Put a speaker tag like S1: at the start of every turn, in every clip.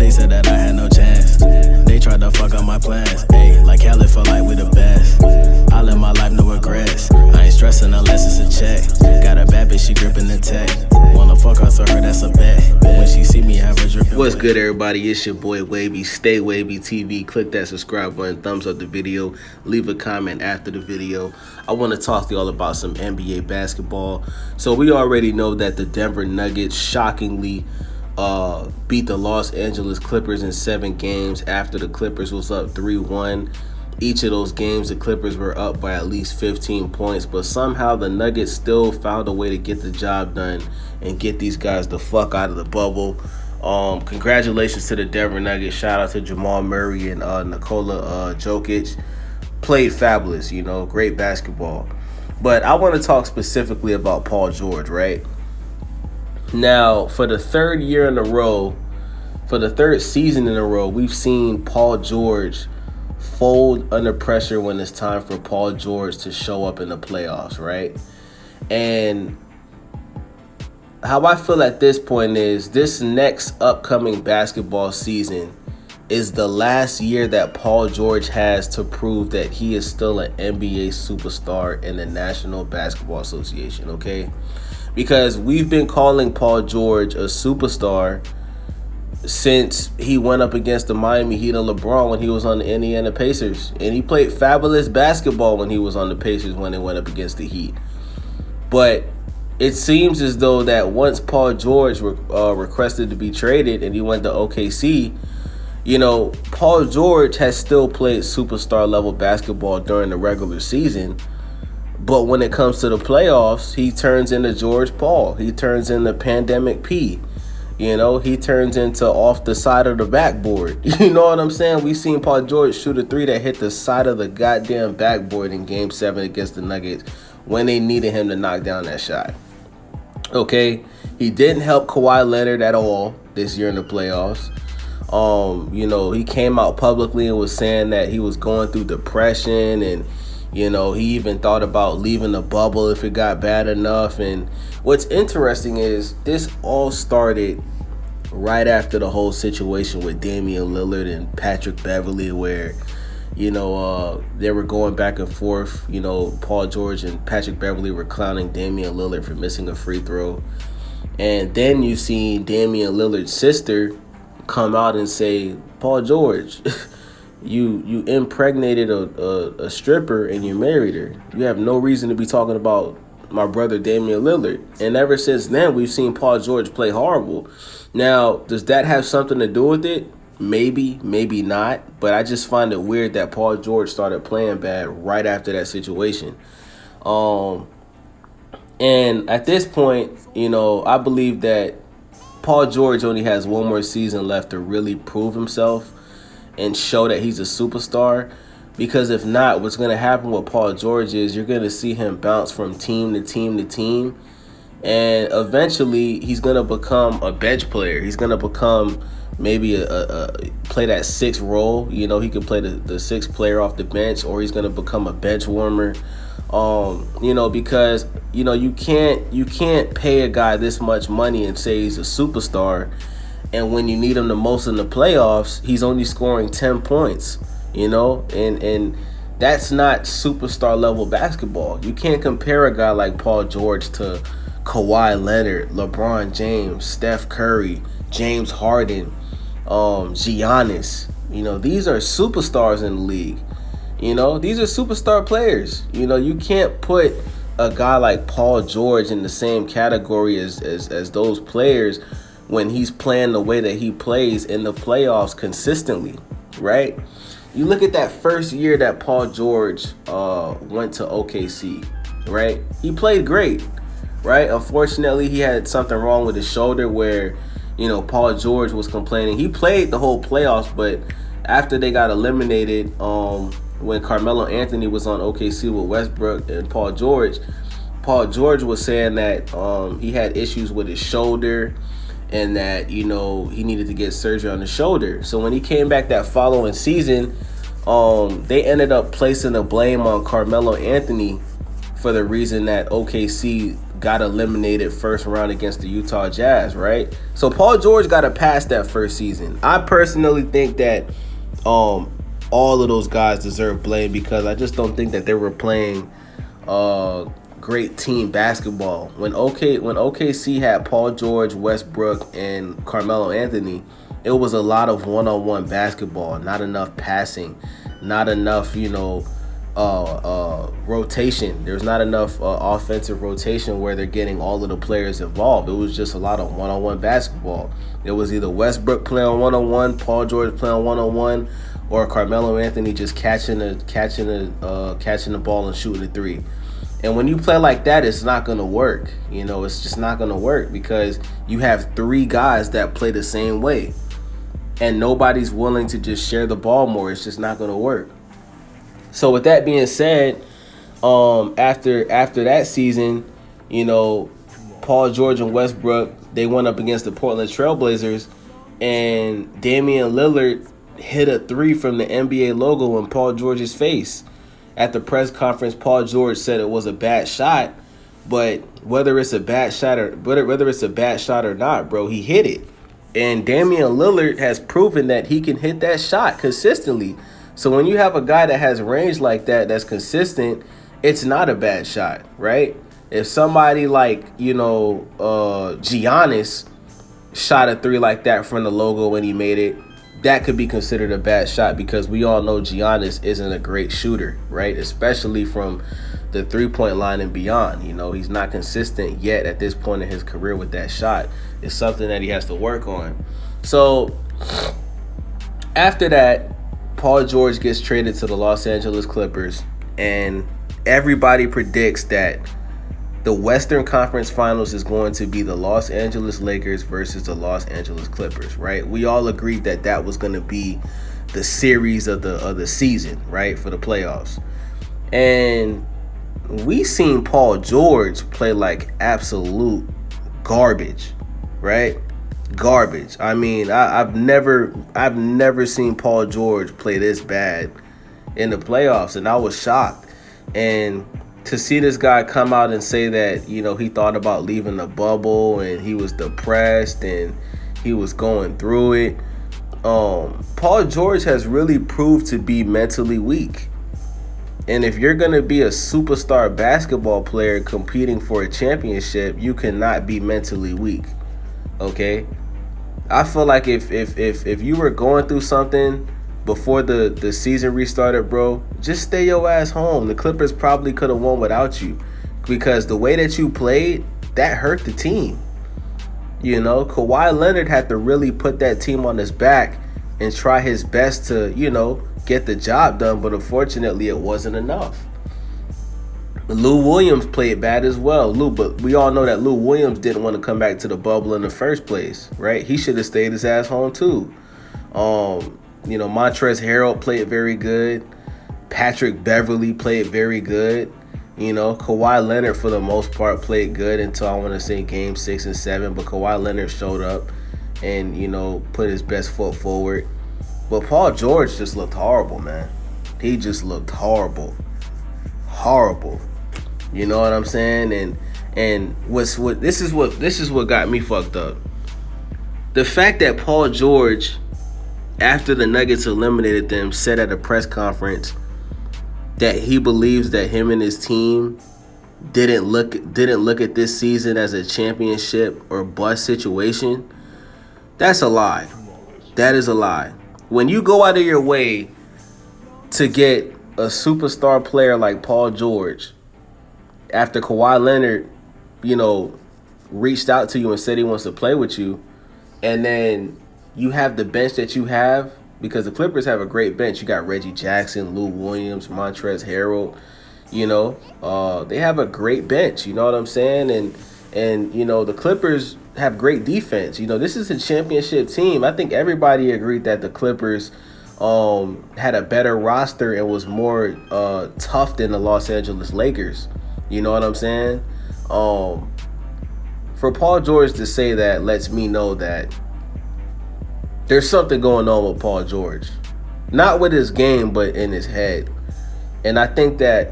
S1: They said that I had no chance. They tried to fuck up my plans. Ayy, like Khaled felt like we the best. I live my life, no regrets. I ain't stressing unless it's a check. Got a bad bitch, she gripping the tech. Wanna fuck us, so her, that's a bet. When she see me, have her dripping.
S2: What's good, everybody? It's your boy Wavy. Stay Wavy TV. Click that subscribe button, thumbs up the video, leave a comment after the video. I want to talk to y'all about some NBA basketball. So we already know that the Denver Nuggets shockingly beat the Los Angeles Clippers in 7 games after the Clippers was up 3-1. Each of those games, the Clippers were up by at least 15 points, but somehow the Nuggets still found a way to get the job done and get these guys the fuck out of the bubble. Congratulations to the Denver Nuggets. Shout out to Jamal Murray and Nikola Jokic. Played fabulous, great basketball. But I want to talk specifically about Paul George, right? Now, for the third year in a row, for the third season in a row, we've seen Paul George fold under pressure when it's time for Paul George to show up in the playoffs, right? And how I feel at this point is this next upcoming basketball season is the last year that Paul George has to prove that he is still an NBA superstar in the National Basketball Association, okay? Because we've been calling Paul George a superstar since he went up against the Miami Heat and LeBron when he was on the Indiana Pacers. And he played fabulous basketball when he was on the Pacers when they went up against the Heat. But it seems as though that once Paul George requested to be traded and he went to OKC, Paul George has still played superstar level basketball during the regular season. But when it comes to the playoffs, he turns into George Paul. He turns into Pandemic P. He turns into off the side of the backboard. You know what I'm saying? We seen Paul George shoot a 3 that hit the side of the goddamn backboard in Game 7 against the Nuggets when they needed him to knock down that shot. Okay? He didn't help Kawhi Leonard at all this year in the playoffs. He came out publicly and was saying that he was going through depression and he even thought about leaving the bubble if it got bad enough. And what's interesting is this all started right after the whole situation with Damian Lillard and Patrick Beverley where, they were going back and forth. Paul George and Patrick Beverley were clowning Damian Lillard for missing a free throw. And then you see Damian Lillard's sister come out and say, Paul George, you impregnated a stripper and you married her. You have no reason to be talking about my brother Damian Lillard. And ever since then, we've seen Paul George play horrible. Now, does that have something to do with it? Maybe, maybe not. But I just find it weird that Paul George started playing bad right after that situation. And at this point, I believe that Paul George only has one more season left to really prove himself and show that he's a superstar. Because if not, what's going to happen with Paul George is you're going to see him bounce from team to team to team. And eventually, he's going to become a bench player. He's going to become maybe play that 6th role. He could play the 6th player off the bench, or he's going to become a bench warmer. Because, you can't pay a guy this much money and say he's a superstar. And when you need him the most in the playoffs, he's only scoring 10 points, and that's not superstar level basketball. You can't compare a guy like Paul George to Kawhi Leonard, LeBron James, Steph Curry, James Harden, Giannis. These are superstars in the league. These are superstar players. You can't put a guy like Paul George in the same category as those players when he's playing the way that he plays in the playoffs consistently, right? You look at that first year that Paul George went to OKC, right? He played great, right? Unfortunately, he had something wrong with his shoulder where, Paul George was complaining. He played the whole playoffs, but after they got eliminated, when Carmelo Anthony was on OKC with Westbrook and Paul George was saying that he had issues with his shoulder and that, he needed to get surgery on the shoulder. So when he came back that following season, they ended up placing the blame on Carmelo Anthony for the reason that OKC got eliminated first round against the Utah Jazz, right? So Paul George got to pass that first season. I personally think that all of those guys deserve blame because I just don't think that they were playing great team basketball. When OKC had Paul George, Westbrook, and Carmelo Anthony, it was a lot of one-on-one basketball, not enough passing, not enough, rotation. There's not enough offensive rotation where they're getting all of the players involved. It was just a lot of one-on-one basketball. It was either Westbrook playing one-on-one, Paul George playing one-on-one, or Carmelo Anthony just catching the ball and shooting a three. And when you play like that, it's not going to work. It's just not going to work because you have three guys that play the same way. And nobody's willing to just share the ball more. It's just not going to work. So with that being said, after that season, Paul George and Westbrook, they went up against the Portland Trailblazers, and Damian Lillard hit a three from the NBA logo in Paul George's face. At the press conference, Paul George said it was a bad shot, but whether it's a bad shot or not, bro, he hit it. And Damian Lillard has proven that he can hit that shot consistently. So when you have a guy that has range like that, that's consistent, it's not a bad shot, right? If somebody like, Giannis shot a three like that from the logo when he made it, that could be considered a bad shot because we all know Giannis isn't a great shooter, right? Especially from the three-point line and beyond. He's not consistent yet at this point in his career with that shot. It's something that he has to work on. So after that, Paul George gets traded to the Los Angeles Clippers, and everybody predicts that the Western Conference Finals is going to be the Los Angeles Lakers versus the Los Angeles Clippers, right? We all agreed that that was going to be the series of the season, right, for the playoffs. And we seen Paul George play like absolute garbage, right? Garbage. I mean, I've never seen Paul George play this bad in the playoffs, and I was shocked. And to see this guy come out and say that, he thought about leaving the bubble and he was depressed and he was going through it. Paul George has really proved to be mentally weak. And if you're going to be a superstar basketball player competing for a championship, you cannot be mentally weak. Okay? I feel like if you were going through something before the season restarted, bro, just stay your ass home. The Clippers probably could have won without you because the way that you played, that hurt the team. Kawhi Leonard had to really put that team on his back and try his best to, get the job done, but unfortunately it wasn't enough. Lou Williams played bad as well. But we all know that Lou Williams didn't want to come back to the bubble in the first place, right? He should have stayed his ass home too. Montrezl Harrell played very good. Patrick Beverley played very good. Kawhi Leonard, for the most part, played good until I want to say game 6 and 7. But Kawhi Leonard showed up and, put his best foot forward. But Paul George just looked horrible, man. He just looked horrible. Horrible. You know what I'm saying? And this is what got me fucked up. The fact that Paul George, after the Nuggets eliminated them, said at a press conference that he believes that him and his team didn't look at this season as a championship or bust situation. That's a lie. That is a lie. When you go out of your way to get a superstar player like Paul George, after Kawhi Leonard, reached out to you and said he wants to play with you, and then you have the bench that you have, because the Clippers have a great bench. You got Reggie Jackson, Lou Williams, Montrezl Harrell. They have a great bench. You know what I'm saying? And the Clippers have great defense. This is a championship team. I think everybody agreed that the Clippers had a better roster and was more tough than the Los Angeles Lakers. You know what I'm saying? For Paul George to say that lets me know that there's something going on with Paul George. Not with his game, but in his head. And I think that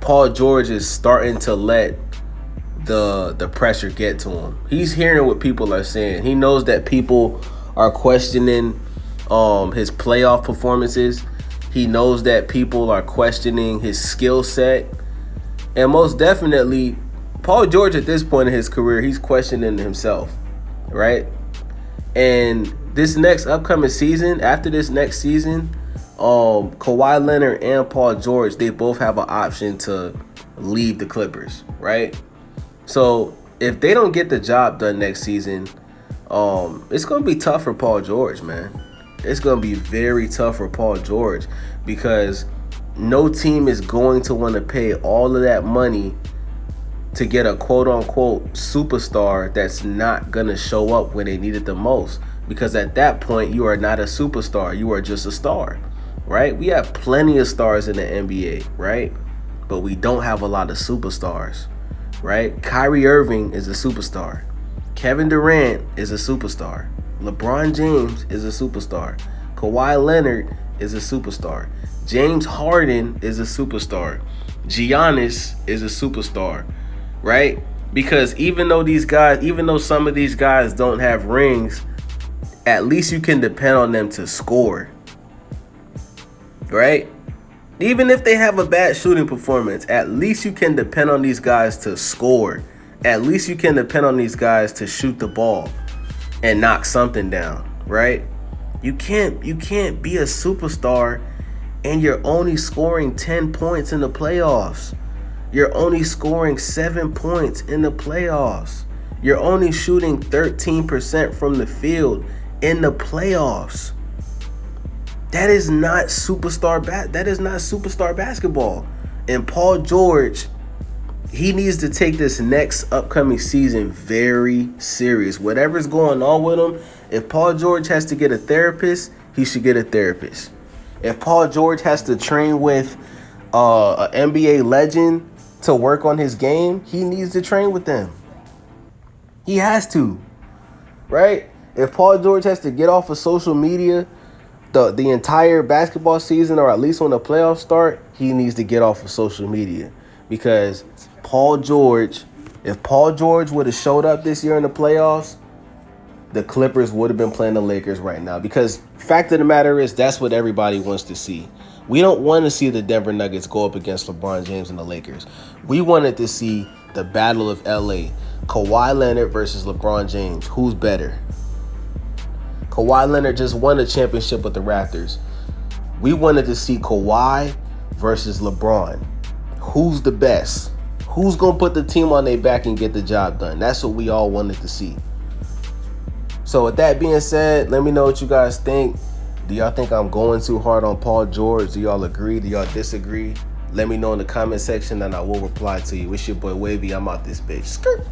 S2: Paul George is starting to let the pressure get to him. He's hearing what people are saying. He knows that people are questioning his playoff performances. He knows that people are questioning his skill set. And most definitely, Paul George at this point in his career, he's questioning himself, right? And this next upcoming season, after this next season, Kawhi Leonard and Paul George, they both have an option to leave the Clippers, right? So if they don't get the job done next season, it's going to be tough for Paul George, man. It's going to be very tough for Paul George because no team is going to want to pay all of that money to get a quote-unquote superstar that's not going to show up when they need it the most. Because at that point, you are not a superstar. You are just a star, right? We have plenty of stars in the NBA, right? But we don't have a lot of superstars, right? Kyrie Irving is a superstar. Kevin Durant is a superstar. LeBron James is a superstar. Kawhi Leonard is a superstar. James Harden is a superstar. Giannis is a superstar, right? Because even though some of these guys don't have rings, at least you can depend on them to score, right? Even if they have a bad shooting performance, at least you can depend on these guys to score. At least you can depend on these guys to shoot the ball and knock something down, right? You can't be a superstar and you're only scoring 10 points in the playoffs. You're only scoring 7 points in the playoffs. You're only shooting 13% from the field in the playoffs. That is not superstar basketball. And Paul George, he needs to take this next upcoming season very serious. Whatever's going on with him, if Paul George has to get a therapist, he should get a therapist. If Paul George has to train with an NBA legend to work on his game, he needs to train with them. He has to, right? If Paul George has to get off of social media the entire basketball season, or at least when the playoffs start, he needs to get off of social media. Because if Paul George would have showed up this year in the playoffs, the Clippers would have been playing the Lakers right now. Because fact of the matter is, that's what everybody wants to see. We don't want to see the Denver Nuggets go up against LeBron James and the Lakers. We wanted to see the Battle of LA. Kawhi Leonard versus LeBron James. Who's better? Kawhi Leonard just won a championship with the Raptors. We wanted to see Kawhi versus LeBron. Who's the best? Who's going to put the team on their back and get the job done? That's what we all wanted to see. So with that being said, let me know what you guys think. Do y'all think I'm going too hard on Paul George? Do y'all agree? Do y'all disagree? Let me know in the comment section and I will reply to you. It's your boy Wavy. I'm out this bitch. Skirt.